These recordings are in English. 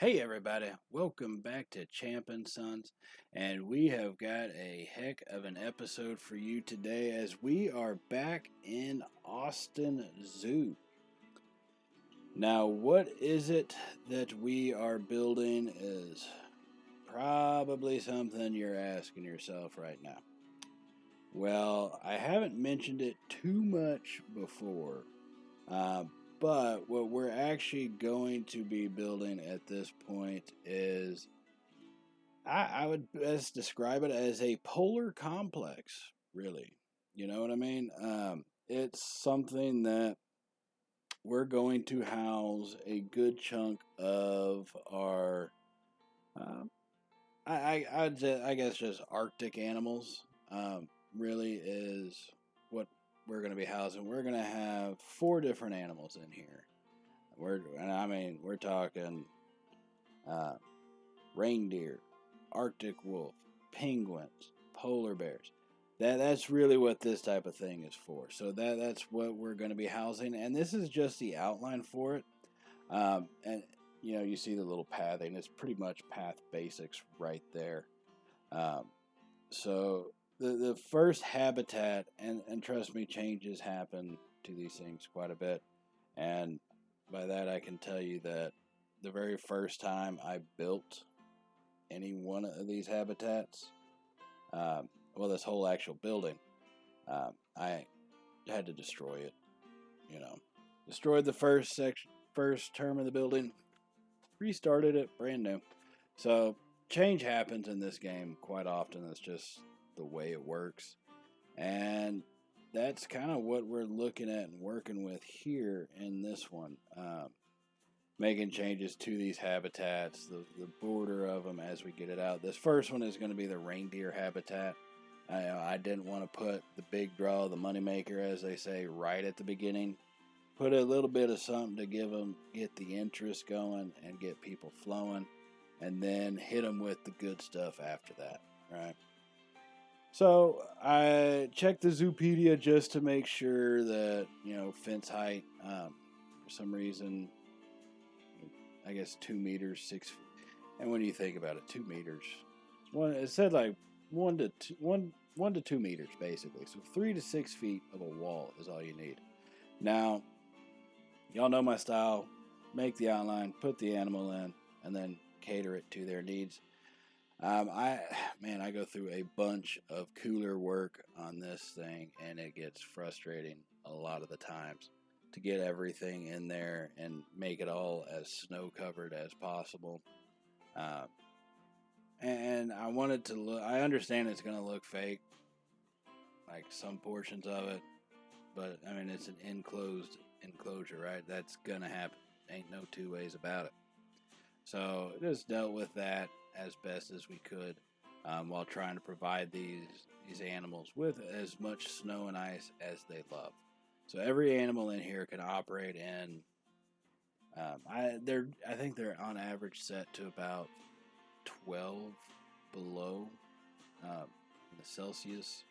Hey everybody, welcome back to Champ and Sons, and we have got a heck of an episode for you today as we are back in Austin Zoo. Now, what is it that we are building is probably something you're asking yourself right now. Well, I haven't mentioned it too much before, uh, but what we're actually going to be building at this point is I would best describe it as a polar complex, really. You know what I mean? It's something that we're going to house a good chunk of our, uh, I guess, just Arctic animals. Really is what we're going to be housing. We're going to have four different animals in here. We're talking uh, reindeer, Arctic wolf, penguins, polar bears. That's really what this type of thing is for. So that's what we're going to be housing, and this is just the outline for it. And you see the little pathing. It's pretty much path basics right there. Um, so the first habitat, and trust me, changes happen to these things quite a bit, and by that I can tell you that the very first time I built any one of these habitats, this whole actual building, I had to destroy it. You know, destroyed the first term of the building, restarted it brand new. So change happens in this game quite often. It's just the way it works, and that's kind of what we're looking at and working with here in this one. Making changes to these habitats, the border of them as we get it out. This first one is going to be the reindeer habitat. I didn't want to put the big draw, the moneymaker, as they say, right at the beginning. Put a little bit of something to get the interest going and get people flowing, and then hit them with the good stuff after that, right? So I checked the Zoopedia just to make sure that, fence height, for some reason, I guess 2 meters, 6 feet. And when you think about it, 2 meters, it said like 1 to 2 meters basically. So 3 to 6 feet of a wall is all you need. Now, y'all know my style. Make the outline, put the animal in, and then cater it to their needs. I go through a bunch of cooler work on this thing, and it gets frustrating a lot of the times to get everything in there and make it all as snow covered as possible. Uh, and I want it to look. I understand it's going to look fake, like some portions of it, but I mean it's an enclosure, right? That's gonna happen. Ain't no two ways about it. So just dealt with that as best as we could, while trying to provide these animals with as much snow and ice as they love. So every animal in here can operate in. I think they're on average set to about 12 below the Celsius,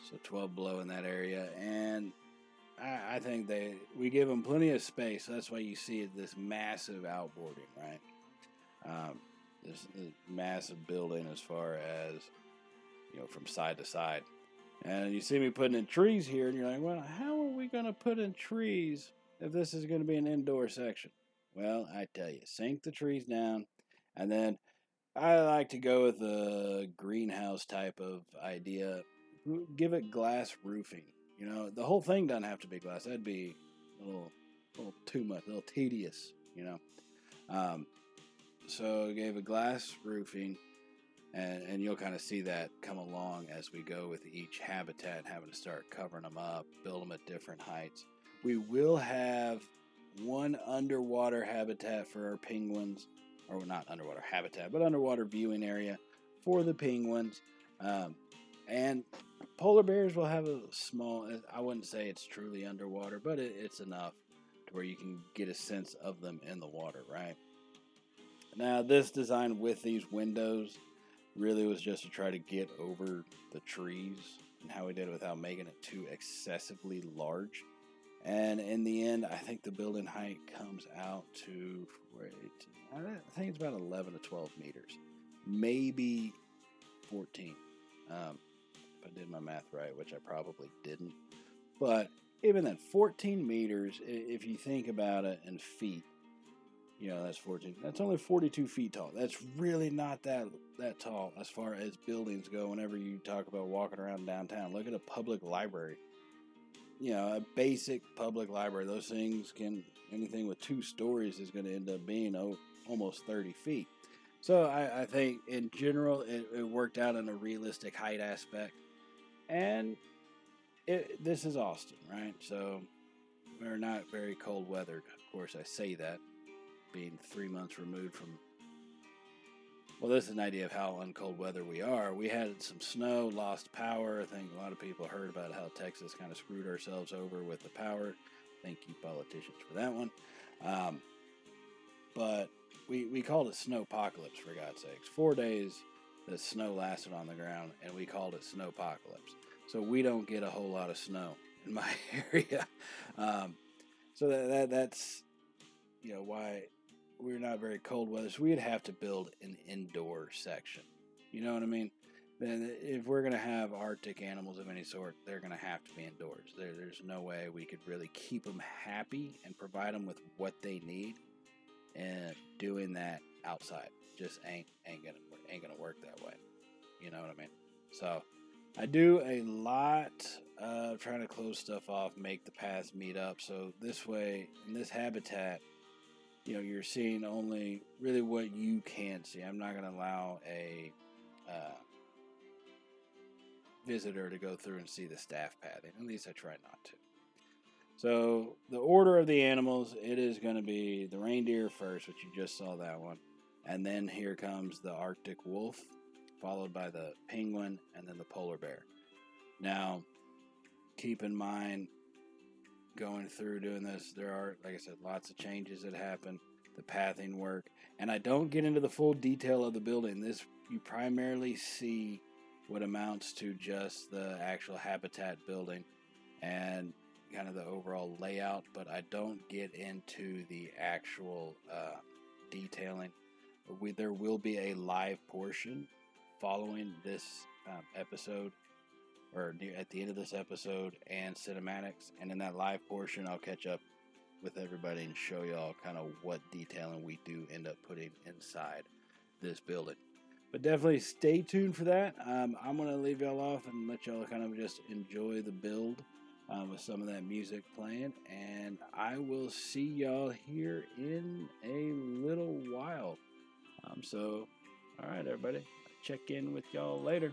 so 12 below in that area, and I think we give them plenty of space. So that's why you see this massive outboarding, right? This massive building as far as from side to side. And you see me putting in trees here, and you're like, well, how are we going to put in trees if this is going to be an indoor section? Well, I tell you, sink the trees down, and then I like to go with a greenhouse type of idea. Give it glass roofing. The whole thing doesn't have to be glass. That'd be a little too much, a little tedious. So gave a glass roofing, and you'll kind of see that come along as we go with each habitat, having to start covering them up, build them at different heights. We will have one underwater habitat for our penguins, or not underwater habitat, but underwater viewing area for the penguins. And polar bears will have a small, I wouldn't say it's truly underwater, but it's enough to where you can get a sense of them in the water, right? Now, this design with these windows really was just to try to get over the trees and how we did it without making it too excessively large. And in the end, I think the building height comes out to about 11 to 12 meters, maybe 14. If I did my math right, which I probably didn't. But even then, 14 meters, if you think about it in feet, that's 14. That's only 42 feet tall. That's really not that tall as far as buildings go. Whenever you talk about walking around downtown, look at a public library. A basic public library. Those things anything with 2 stories is going to end up being almost 30 feet. So I think in general it worked out in a realistic height aspect. And this is Austin, right? So we're not very cold weathered. Of course, I say that, being 3 months removed from. Well, this is an idea of how uncold weather we are. We had some snow, lost power. I think a lot of people heard about how Texas kind of screwed ourselves over with the power. Thank you, politicians, for that one. But we called it snowpocalypse, for God's sakes. 4 days the snow lasted on the ground, and we called it snowpocalypse. So we don't get a whole lot of snow in my area. So that's why we're not very cold weather. So we'd have to build an indoor section. You know what I mean? Then if we're going to have Arctic animals of any sort, they're going to have to be indoors. There's no way we could really keep them happy and provide them with what they need, and doing that outside just ain't gonna work that way. You know what I mean? So I do a lot of trying to close stuff off, make the paths meet up. So this way, in this habitat, you're seeing only really what you can see. I'm not going to allow a visitor to go through and see the staff pathing. At least I try not to. So the order of the animals, it is going to be the reindeer first, which you just saw that one. And then here comes the Arctic wolf, followed by the penguin, and then the polar bear. Now, keep in mind, going through doing this, there are, like I said, lots of changes that happen, the pathing work, and I don't get into the full detail of the building. This, you primarily see what amounts to just the actual habitat building and kind of the overall layout, but I don't get into the actual detailing. There will be a live portion following this episode, or at the end of this episode, and cinematics. And in that live portion, I'll catch up with everybody and show y'all kind of what detailing we do end up putting inside this building. But definitely stay tuned for that. I'm going to leave y'all off and let y'all kind of just enjoy the build with some of that music playing. And I will see y'all here in a little while. So, all right, everybody. Check in with y'all later.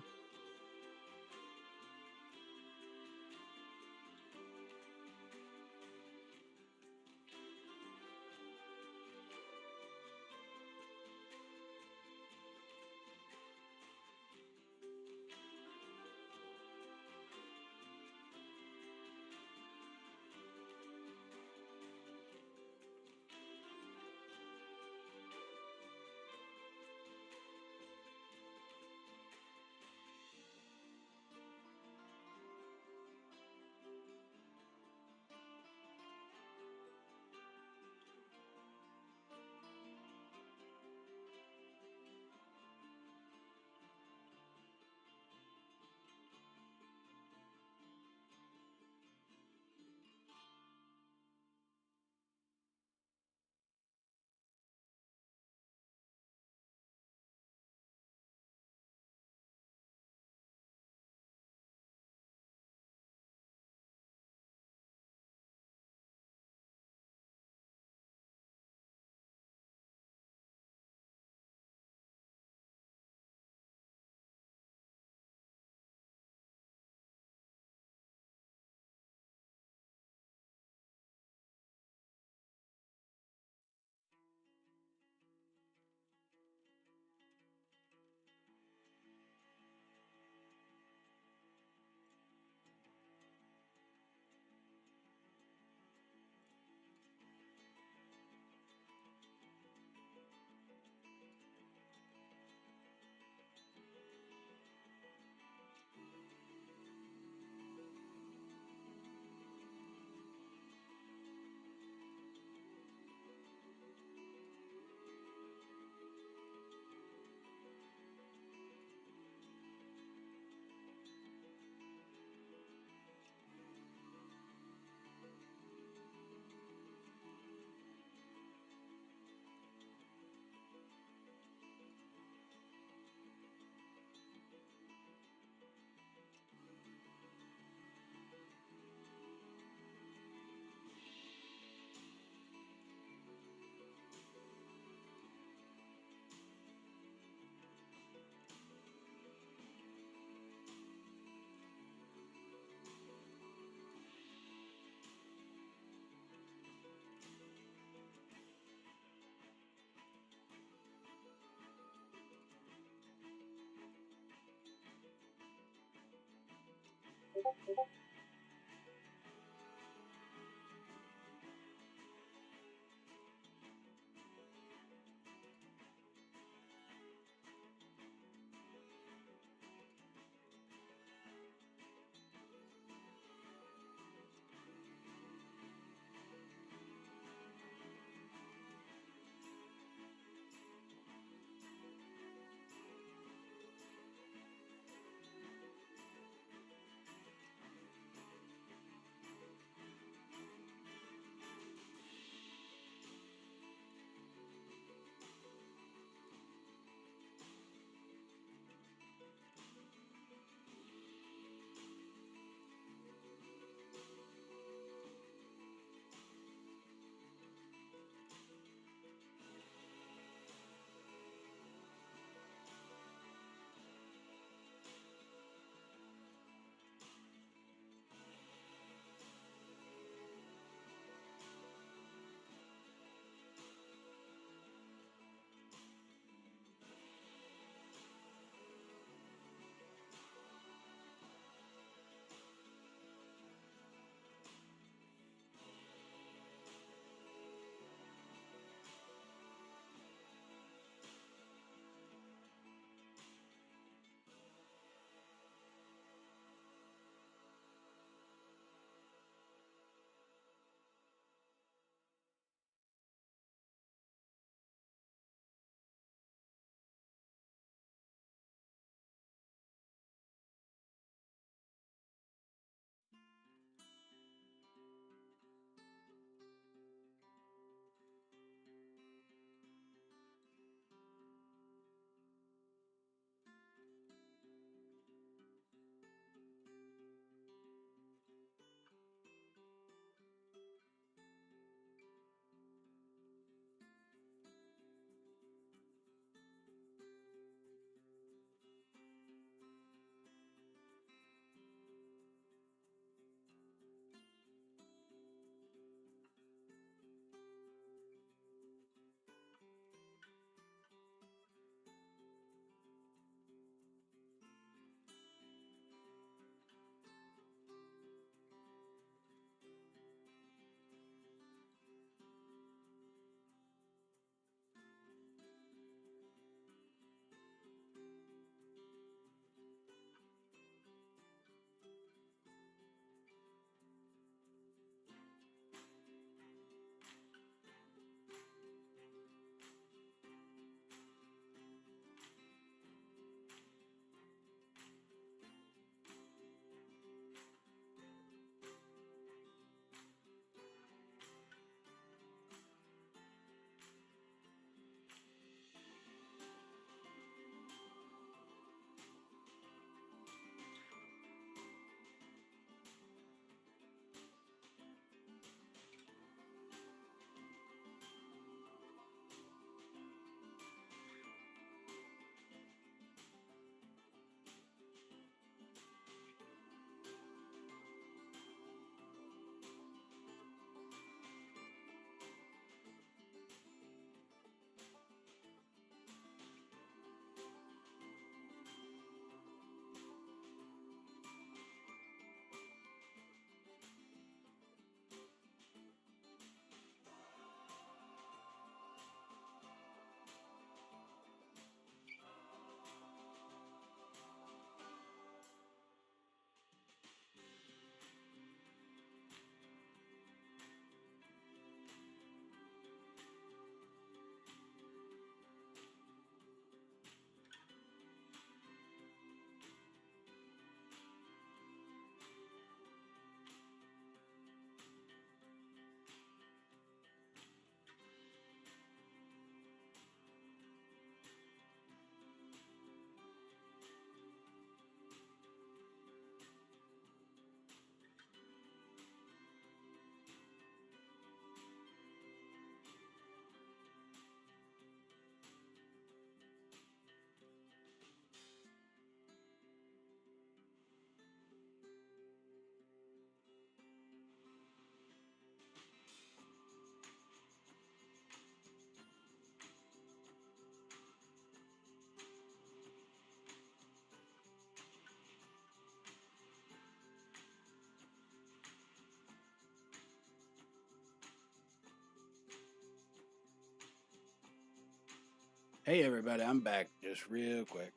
Hey everybody, I'm back just real quick.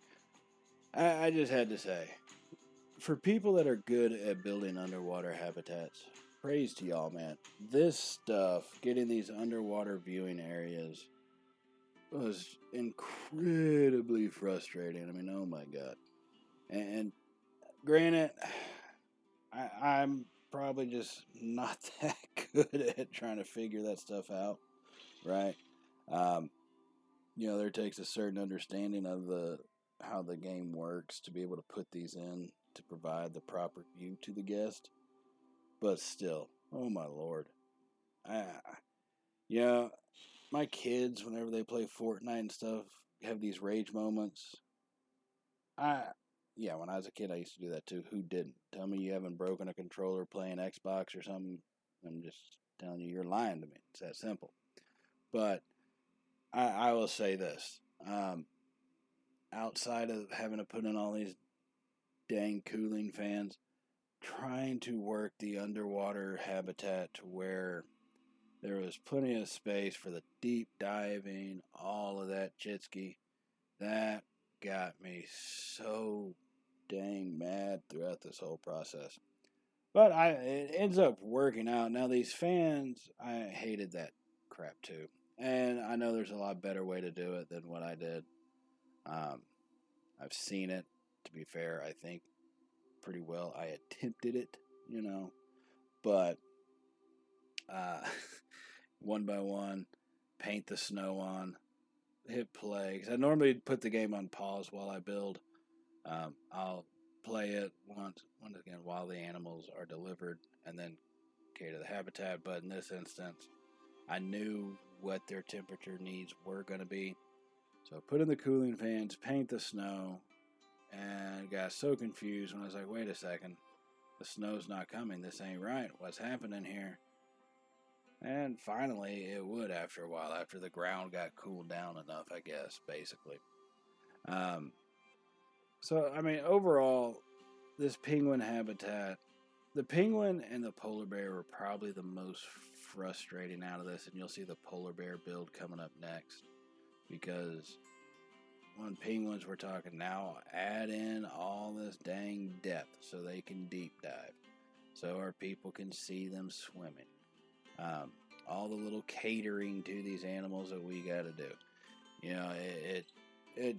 I just had to say, for people that are good at building underwater habitats, praise to y'all, man. This stuff, getting these underwater viewing areas, was incredibly frustrating. I mean, oh my god. And granted, I'm probably just not that good at trying to figure that stuff out, right? Um, there takes a certain understanding of how the game works to be able to put these in to provide the proper view to the guest. But still, oh my lord, I, yeah, my kids whenever they play Fortnite and stuff have these rage moments. I Yeah, when I was a kid, I used to do that too. Who didn't? Tell me you haven't broken a controller playing Xbox or something. I'm just telling you, you're lying to me. It's that simple. But I will say this. Outside of having to put in all these dang cooling fans, trying to work the underwater habitat to where there was plenty of space for the deep diving, all of that jitski, that got me so dang mad throughout this whole process. But it ends up working out. Now these fans, I hated that crap too. And I know there's a lot better way to do it than what I did. Um, I've seen it. To be fair, I think pretty well. I attempted it, but uh, one by one, paint the snow on, hit play. 'Cause I normally put the game on pause while I build. I'll play it once again while the animals are delivered, and then cater the habitat. But in this instance, I knew what their temperature needs were going to be, so I put in the cooling fans, paint the snow, and got so confused when I was like, wait a second, the snow's not coming, this ain't right, what's happening here? And finally it would after a while, after the ground got cooled down enough, I guess, basically. um, so I mean, overall, this penguin habitat, the penguin and the polar bear were probably the most frustrating out of this, and you'll see the polar bear build coming up next, because on penguins, we're talking now, add in all this dang depth so they can deep dive, so our people can see them swimming. All the little catering to these animals that we got to do. It.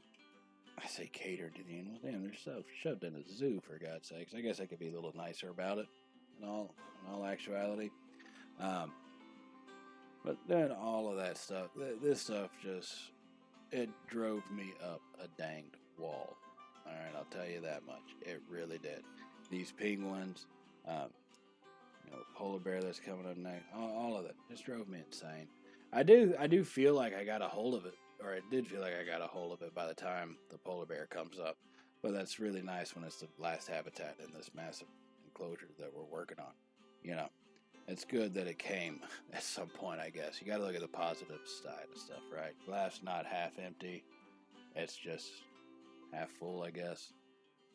I say cater to the animals. Damn, they're so shoved in a zoo, for God's sakes. I guess I could be a little nicer about it. In all actuality. But then all of that stuff, this stuff just, it drove me up a danged wall. All right, I'll tell you that much. It really did. These penguins, the polar bear that's coming up next, all of it just drove me insane. I do feel like I got a hold of it, or I did feel like I got a hold of it by the time the polar bear comes up. But that's really nice when it's the last habitat in this massive enclosure that we're working on. It's good that it came at some point, I guess. You got to look at the positive side of stuff, right? Glass not half empty. It's just half full, I guess.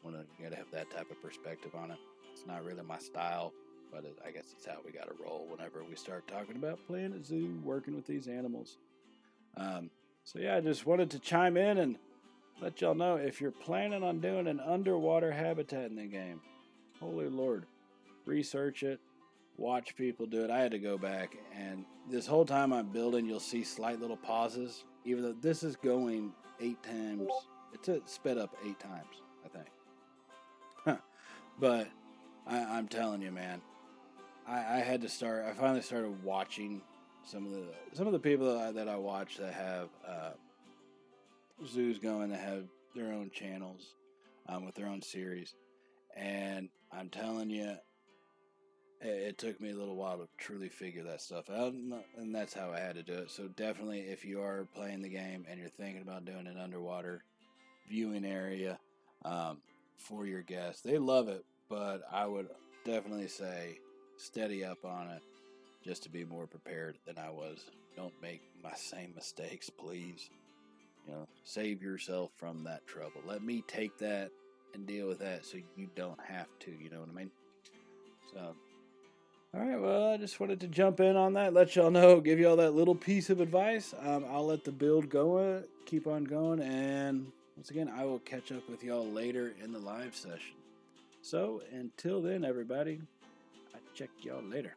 You got to have that type of perspective on it. It's not really my style, but I guess it's how we got to roll whenever we start talking about playing a zoo, working with these animals. So yeah, I just wanted to chime in and let y'all know, if you're planning on doing an underwater habitat in the game, holy Lord, research it. Watch people do it. I had to go back, and this whole time I'm building, you'll see slight little pauses, even though this is going 8 times. It's sped up 8 times, I think. But I'm telling you, man, I had to start. I finally started watching some of the people that I watch that have zoos going, that have their own channels with their own series, and I'm telling you, it took me a little while to truly figure that stuff out, and that's how I had to do it. So definitely, if you are playing the game and you're thinking about doing an underwater viewing area for your guests, they love it, but I would definitely say steady up on it just to be more prepared than I was. Don't make my same mistakes, please. Save yourself from that trouble. Let me take that and deal with that so you don't have to, you know what I mean? So All right, well, I just wanted to jump in on that, let y'all know, give y'all that little piece of advice. I'll let the build go, keep on going, and once again, I will catch up with y'all later in the live session. So until then, everybody, I'll check y'all later.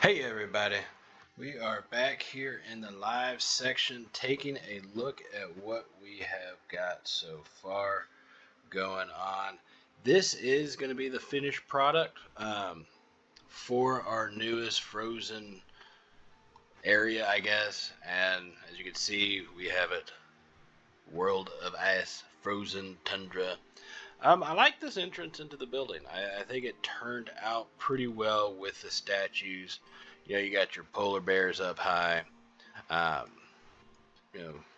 Hey everybody, we are back here in the live section taking a look at what we have got so far going on. This is going to be the finished product for our newest frozen area, I guess. And as you can see, we have it World of Ice Frozen Tundra. I like this entrance into the building. I think it turned out pretty well with the statues. You know, you got your polar bears up high. Um,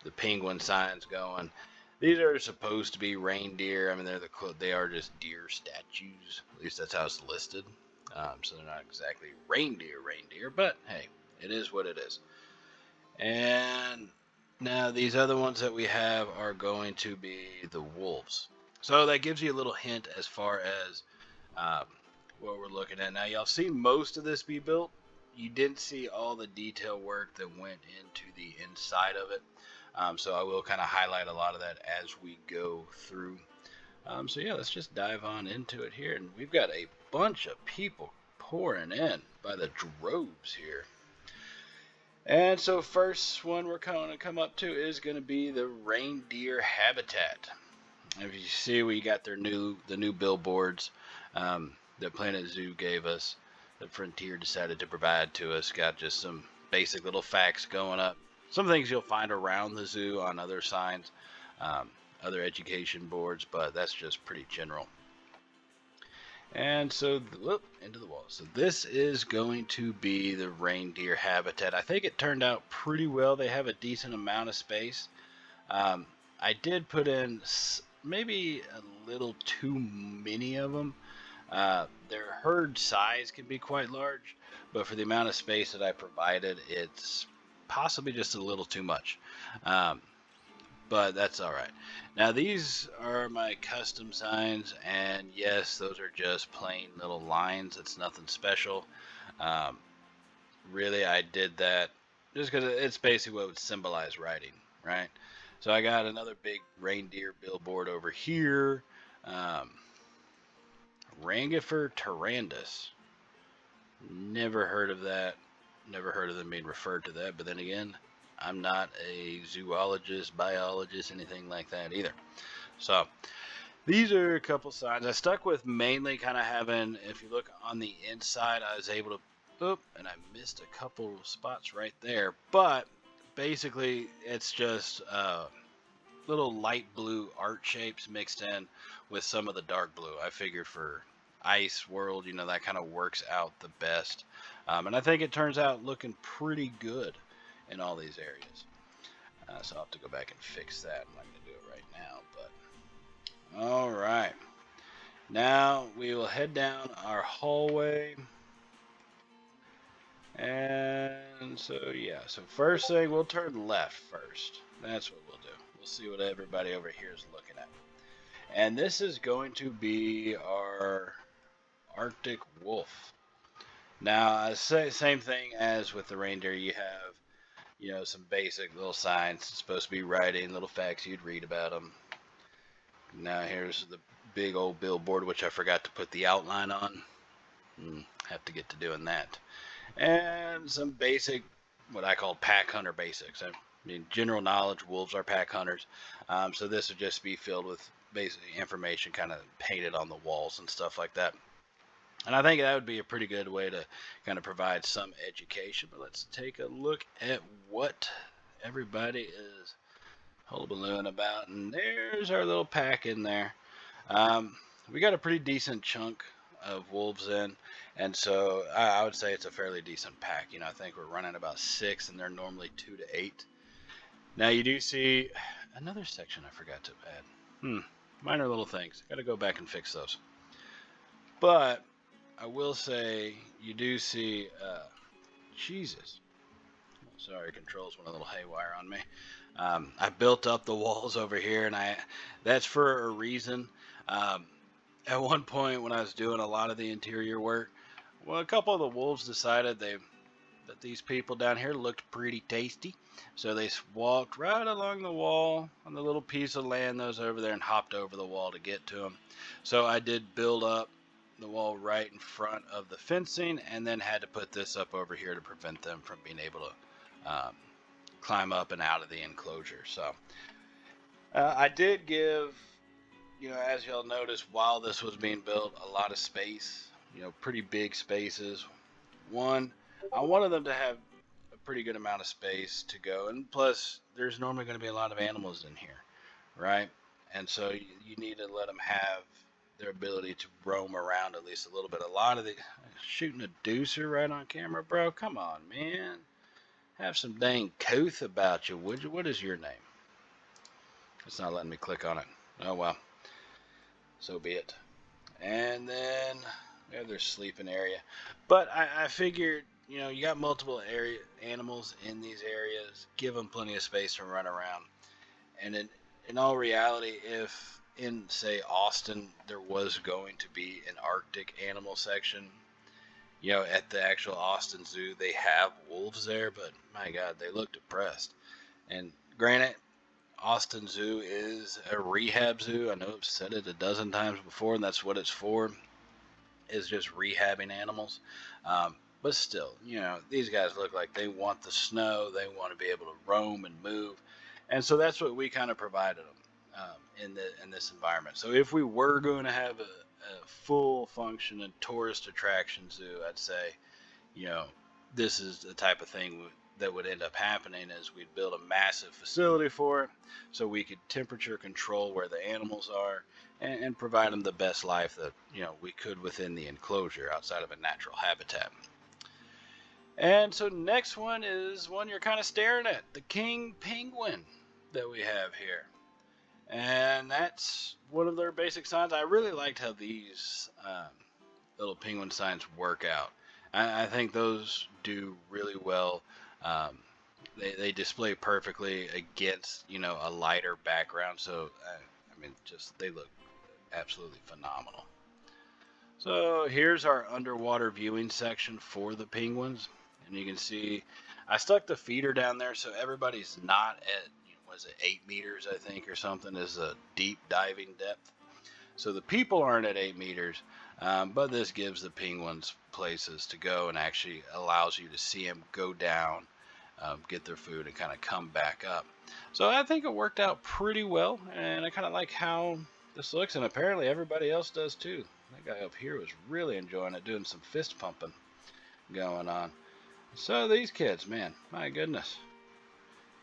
the penguin signs going. These are supposed to be reindeer. I mean, they are just deer statues. At least that's how it's listed. So they're not exactly reindeer, but hey, it is what it is. And now these other ones that we have are going to be the wolves. So that gives you a little hint as far as um, what we're looking at. Now y'all see most of this be built. You didn't see all the detail work that went into the inside of it. So I will kind of highlight a lot of that as we go through. So yeah, let's just dive on into it here. And we've got a bunch of people pouring in by the droves here. And so first one we're going to come up to is going to be the reindeer habitat. If you see, we got the new billboards that Planet Zoo gave us, that Frontier decided to provide to us. Got just some basic little facts going up. Some things you'll find around the zoo on other signs, other education boards, but that's just pretty general. And so, into the wall. So this is going to be the reindeer habitat. I think it turned out pretty well. They have a decent amount of space. I did put in maybe a little too many of them. Their herd size can be quite large, but for the amount of space that I provided, it's possibly just a little too much. But that's all right. Now these are my custom signs, and yes, those are just plain little lines. It's nothing special. Um, really, I did that just because it's basically what would symbolize writing, right? So I got another big reindeer billboard over here. Rangifer tarandus. Never heard of that. Never heard of them being referred to that. But then again, I'm not a zoologist, biologist, anything like that either. So these are a couple signs. I stuck with mainly kind of having, if you look on the inside, I was able to, and I missed a couple spots right there. But basically, it's just little light blue art shapes mixed in with some of the dark blue. I figured for Ice World, that kind of works out the best. And I think it turns out looking pretty good in all these areas. So I'll have to go back and fix that. I'm not going to do it right now, but all right. Now we will head down our hallway. And so first thing, we'll turn left first. That's what we'll do. We'll see what everybody over here is looking at. And this is going to be our Arctic wolf. Now, I say same thing as with the reindeer. You have, some basic little signs. It's supposed to be writing, little facts you'd read about them. Now here's the big old billboard, which I forgot to put the outline on. Have to get to doing that. And some basic, what I call pack hunter basics. I mean, general knowledge, wolves are pack hunters. So this would just be filled with basic information kind of painted on the walls and stuff like that. And I think that would be a pretty good way to kind of provide some education. But let's take a look at what everybody is hullabalooing about. And there's our little pack in there. We got a pretty decent chunk of wolves in. And so I would say it's a fairly decent pack. I think we're running about 6, and they're normally 2 to 8. Now you do see another section I forgot to add. Minor little things. Got to go back and fix those. But I will say you do see, Jesus. Sorry, controls went a little haywire on me. I built up the walls over here, and that's for a reason. At one point when I was doing a lot of the interior work, a couple of the wolves decided that these people down here looked pretty tasty. So they walked right along the wall on the little piece of land that was over there and hopped over the wall to get to them. So I did build up the wall right in front of the fencing, and then had to put this up over here to prevent them from being able to climb up and out of the enclosure. So I did give, as y'all noticed, while this was being built, a lot of space, pretty big spaces. One, I wanted them to have a pretty good amount of space to go, and plus, there's normally going to be a lot of animals in here, right? And so you need to let them have their ability to roam around at least a little bit. A lot of the shooting a deucer right on camera, bro. Come on, man. Have some dang couth about you, would you? What is your name? It's not letting me click on it. Oh well, so be it. And then we have their sleeping area. But I figured, you got multiple animals in these areas. Give them plenty of space to run around. And in all reality, if in, say, Austin, there was going to be an Arctic animal section, at the actual Austin Zoo, they have wolves there, but my God, they look depressed. And granted, Austin Zoo is a rehab zoo. I know I've said it a dozen times before, and that's what it's for, is just rehabbing animals. But still, these guys look like they want the snow. They want to be able to roam and move. And so that's what we kind of provided them in this environment. So if we were going to have a full functioning tourist attraction zoo, I'd say, this is the type of thing that would end up happening is we'd build a massive facility for it so we could temperature control where the animals are and provide them the best life that we could within the enclosure outside of a natural habitat. And so next one is one you're kind of staring at, the king penguin that we have here. And that's one of their basic signs. I really liked how these little penguin signs work out. I think those do really well. They display perfectly against a lighter background. So just they look absolutely phenomenal. So here's our underwater viewing section for the penguins, and you can see I stuck the feeder down there so everybody's not at 8 meters, I think, or something, is a deep diving depth. So the people aren't at 8 meters, but this gives the penguins places to go and actually allows you to see them go down, get their food, and kind of come back up. So I think it worked out pretty well, and I kind of like how this looks, and apparently everybody else does too. That guy up here was really enjoying it, doing some fist pumping going on. So these kids, man, my goodness.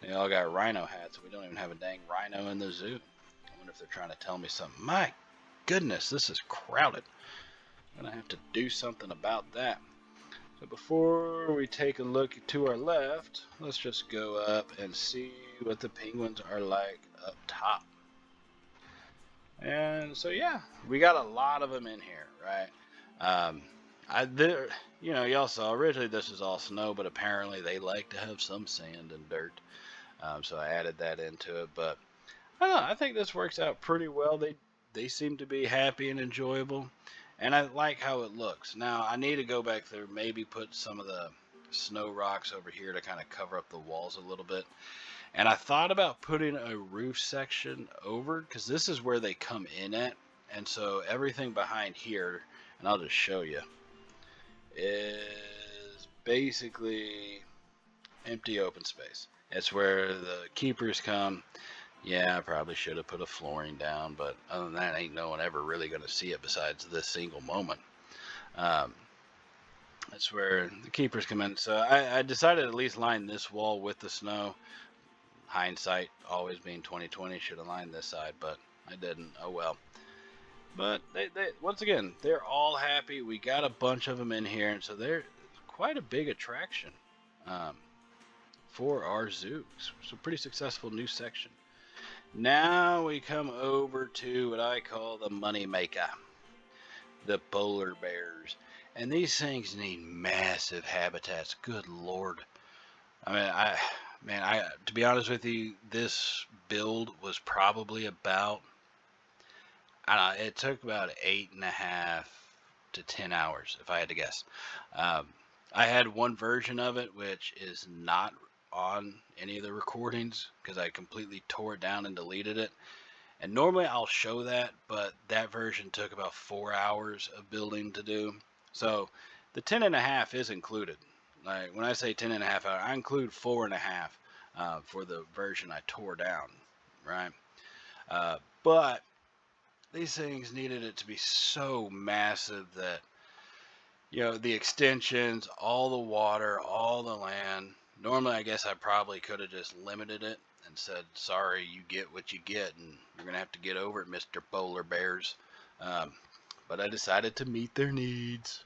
They all got rhino hats. We don't even have a dang rhino in the zoo. I wonder if they're trying to tell me something. My goodness, this is crowded. I'm going to have to do something about that. So before we take a look to our left, let's just go up and see what the penguins are like up top. And so, yeah, we got a lot of them in here, right? Y'all saw originally this is all snow, but apparently they like to have some sand and dirt. So I added that into it, but I don't know, I think this works out pretty well. They seem to be happy and enjoyable, and I like how it looks. Now I need to go back there, maybe put some of the snow rocks over here to kind of cover up the walls a little bit. And I thought about putting a roof section over, because this is where they come in at, and so everything behind here, and I'll just show you, is basically empty open space. It's where the keepers come. Yeah, I probably should have put a flooring down, but other than that, ain't no one ever really going to see it besides this single moment. That's where the keepers come in. So I decided to at least line this wall with the snow. Hindsight, always being 2020, should have lined this side, but I didn't. Oh well. But they once again, they're all happy. We got a bunch of them in here, and so they're quite a big attraction. For our zoo. So pretty successful new section. Now we come over to what I call the money maker, the polar bears. And these things need massive habitats. Good Lord. I mean, to be honest with you, this build was probably about, I don't know, it took about 8.5 to 10 hours, if I had to guess. I had one version of it, which is not on any of the recordings because I completely tore it down and deleted it. And normally I'll show that, but that version took about 4 hours of building to do. So the 10.5 is included. Like when I say 10.5 hours, I include 4.5 for the version I tore down, right? But these things needed it to be so massive that, the extensions, all the water, all the land. Normally, I guess I probably could have just limited it and said, sorry, you get what you get, and you're going to have to get over it, Mr. Polar Bears. Um, but I decided to meet their needs.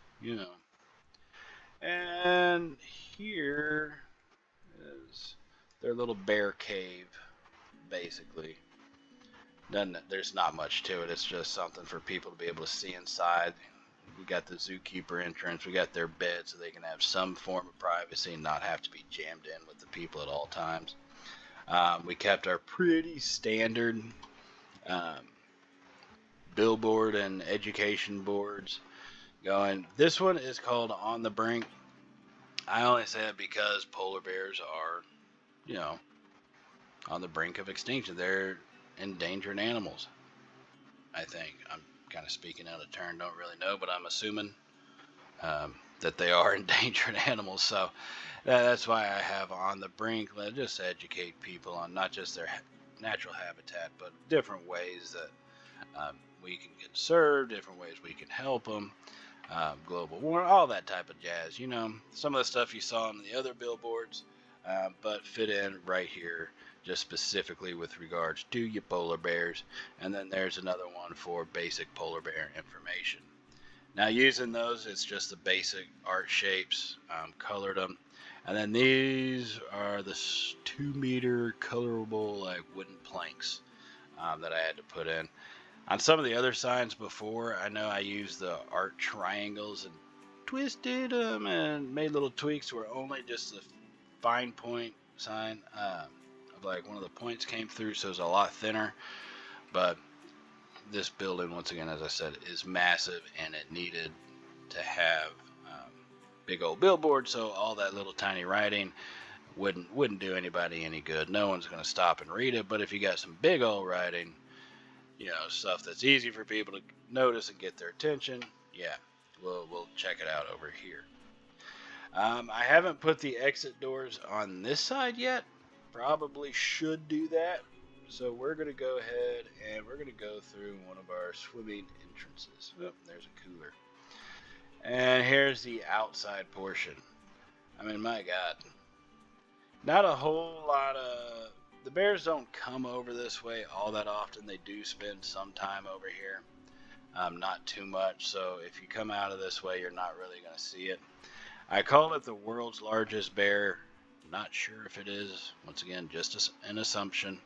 And here is their little bear cave, basically. There's not much to it. It's just something for people to be able to see inside. We got the zookeeper entrance. We got their bed so they can have some form of privacy and not have to be jammed in with the people at all times. We kept our pretty standard um, billboard and education boards going. This one is called On the Brink. I only say it because polar bears are, you know, on the brink of extinction. They're endangered animals, I think. I'm kind of speaking out of turn, don't really know, but I'm assuming that they are endangered animals. So that's why I have On the Brink. Just educate people on not just their natural habitat, but different ways that we can conserve, different ways we can help them. Global warming, all that type of jazz. Some of the stuff you saw on the other billboards, but fit in right here, just specifically with regards to your polar bears. And then there's another one for basic polar bear information. Now, using those, it's just the basic art shapes, colored them. And then these are the 2-meter colorable like wooden planks that I had to put in. On some of the other signs before, I know I used the art triangles and twisted them and made little tweaks where only just the fine point sign of like one of the points came through, so it's a lot thinner. But this building, once again, as I said, is massive, and it needed to have big old billboard, so all that little tiny writing wouldn't do anybody any good. No one's going to stop and read it. But if you got some big old writing, stuff that's easy for people to notice and get their attention, yeah, we'll check it out over here. I haven't put the exit doors on this side yet. Probably should do that. So we're going to go ahead and we're going to go through one of our swimming entrances. Oh, there's a cooler. And here's the outside portion. I mean, my God. Not a whole lot of... The bears don't come over this way all that often. They do spend some time over here. Not too much. So if you come out of this way, you're not really going to see it. I call it the world's largest bear. Not sure if it is. Once again, just an assumption.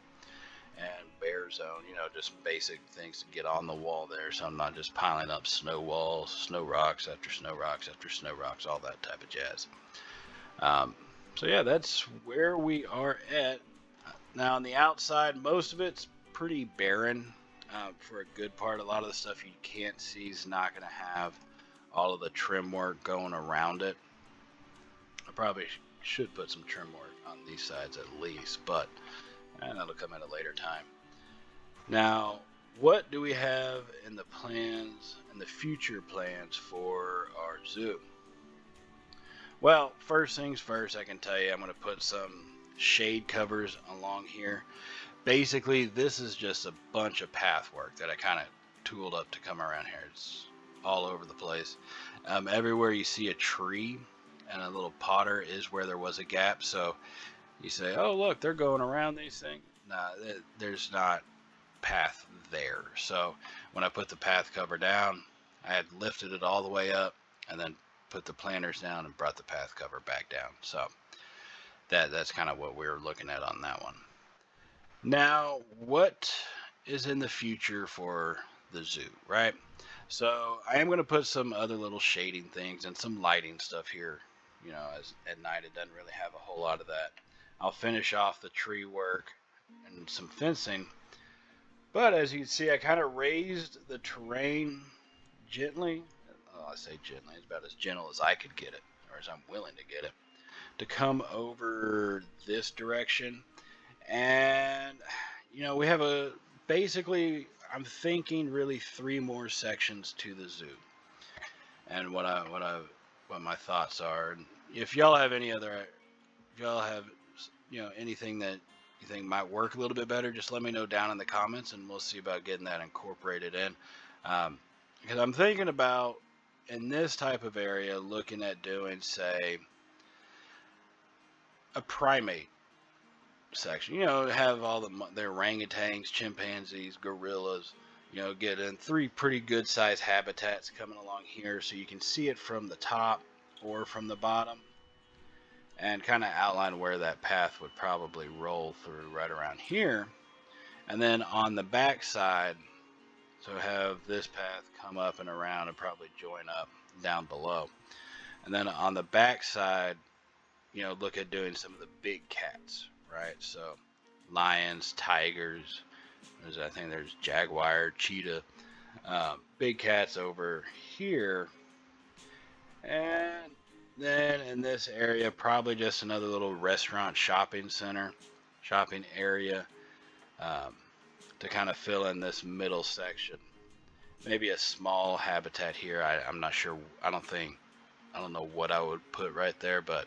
And bear zone, just basic things to get on the wall there, so I'm not just piling up snow walls, snow rocks after snow rocks after snow rocks, all that type of jazz. So yeah, that's where we are at. Now on the outside, most of it's pretty barren for a good part. A lot of the stuff you can't see is not going to have all of the trim work going around it. I probably should put some trim work on these sides at least, but and that'll come at a later time. Now, what do we have in the plans and the future plans for our zoo? Well, first things first, I can tell you I'm going to put some shade covers along here. Basically, this is just a bunch of path work that I kind of tooled up to come around here. It's all over the place. Everywhere you see a tree and a little potter is where there was a gap, so you say, oh, look, they're going around these things. Nah, there's not path there. So when I put the path cover down, I had lifted it all the way up and then put the planters down and brought the path cover back down. So that's kind of what we were looking at on that one. Now, what is in the future for the zoo, right? So I am going to put some other little shading things and some lighting stuff here. As at night, it doesn't really have a whole lot of that. I'll finish off the tree work and some fencing. But as you can see, I kind of raised the terrain gently. I say gently, it's about as gentle as I could get it, or as I'm willing to get it, to come over this direction. And, we have a basically, I'm thinking really 3 more sections to the zoo, and what my thoughts are. And if y'all have any other, if y'all have anything that you think might work a little bit better, just let me know down in the comments, and we'll see about getting that incorporated in. Because I'm thinking about in this type of area, looking at doing, say, a primate section. Have all the orangutans, chimpanzees, gorillas. Get in 3 pretty good sized habitats coming along here, so you can see it from the top or from the bottom, and kind of outline where that path would probably roll through right around here. And then on the back side, so have this path come up and around and probably join up down below. And then on the back side, look at doing some of the big cats, right? So lions, tigers, I think there's jaguar, cheetah, big cats over here. And then in this area, probably just another little restaurant, shopping area, to kind of fill in this middle section. Maybe a small habitat here. I'm not sure. I don't know what I would put right there, but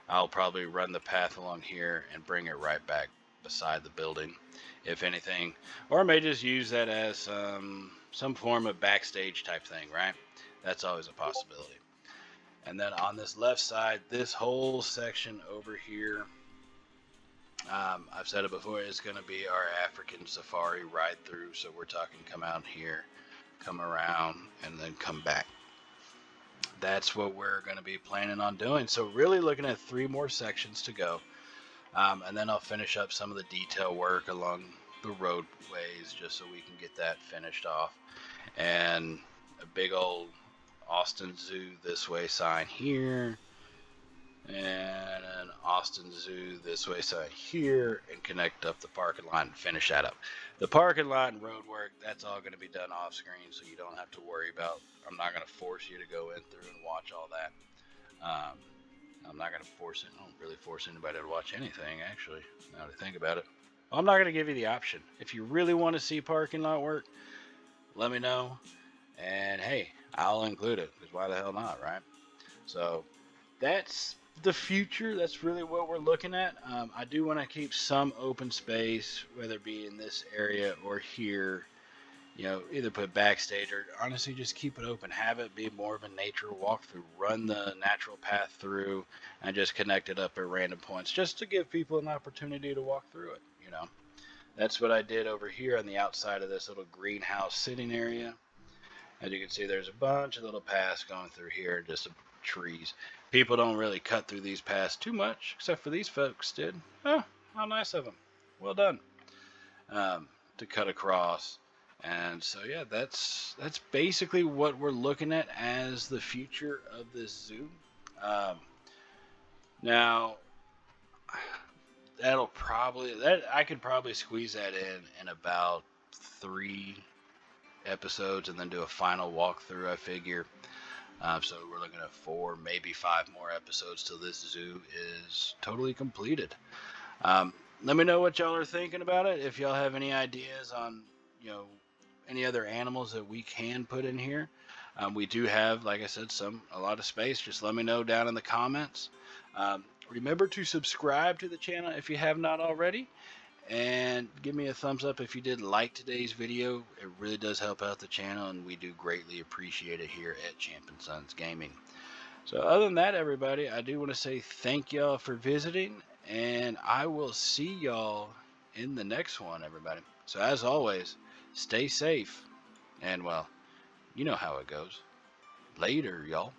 I'll probably run the path along here and bring it right back beside the building, if anything. Or I may just use that as some form of backstage type thing, right? That's always a possibility. And then on this left side, this whole section over here, I've said it before, it's going to be our African safari ride through. So we're talking come out here, come around, and then come back. That's what we're going to be planning on doing. So really looking at 3 more sections to go. And then I'll finish up some of the detail work along the roadways, just so we can get that finished off. And a big old Austin Zoo this way sign here, and an Austin Zoo this way sign here, and connect up the parking lot and finish that up. The parking lot and road work, that's all going to be done off screen, so you don't have to worry about. I'm not going to force you to go in through and watch all that. I'm not going to force it. I don't really force anybody to watch anything, actually, now that I think about it. Well, I'm not going to give you the option. If you really want to see parking lot work, let me know. And hey, I'll include it, because why the hell not, right? So that's the future. That's really what we're looking at. I do want to keep some open space, whether it be in this area or here. Either put backstage or honestly just keep it open. Have it be more of a nature walkthrough. Run the natural path through and just connect it up at random points, just to give people an opportunity to walk through it. That's what I did over here on the outside of this little greenhouse sitting area. As you can see, there's a bunch of little paths going through here, just some trees. People don't really cut through these paths too much, except for these folks did. Oh, how nice of them. Well done. To cut across. And so, yeah, that's basically what we're looking at as the future of this zoo. Now, I could probably squeeze that in about 3 episodes and then do a final walkthrough, I figure. So we're looking at 4, maybe 5 more episodes till this zoo is totally completed. Let me know what y'all are thinking about it. If y'all have any ideas on, any other animals that we can put in here. We do have, like I said, a lot of space. Just let me know down in the comments. Remember to subscribe to the channel if you have not already. And give me a thumbs up if you did like today's video. It really does help out the channel, and we do greatly appreciate it here at Champ & Sons Gaming. So other than that, everybody, I do want to say thank y'all for visiting, and I will see y'all in the next one, everybody. So as always, stay safe, and well, you know how it goes. Later, y'all.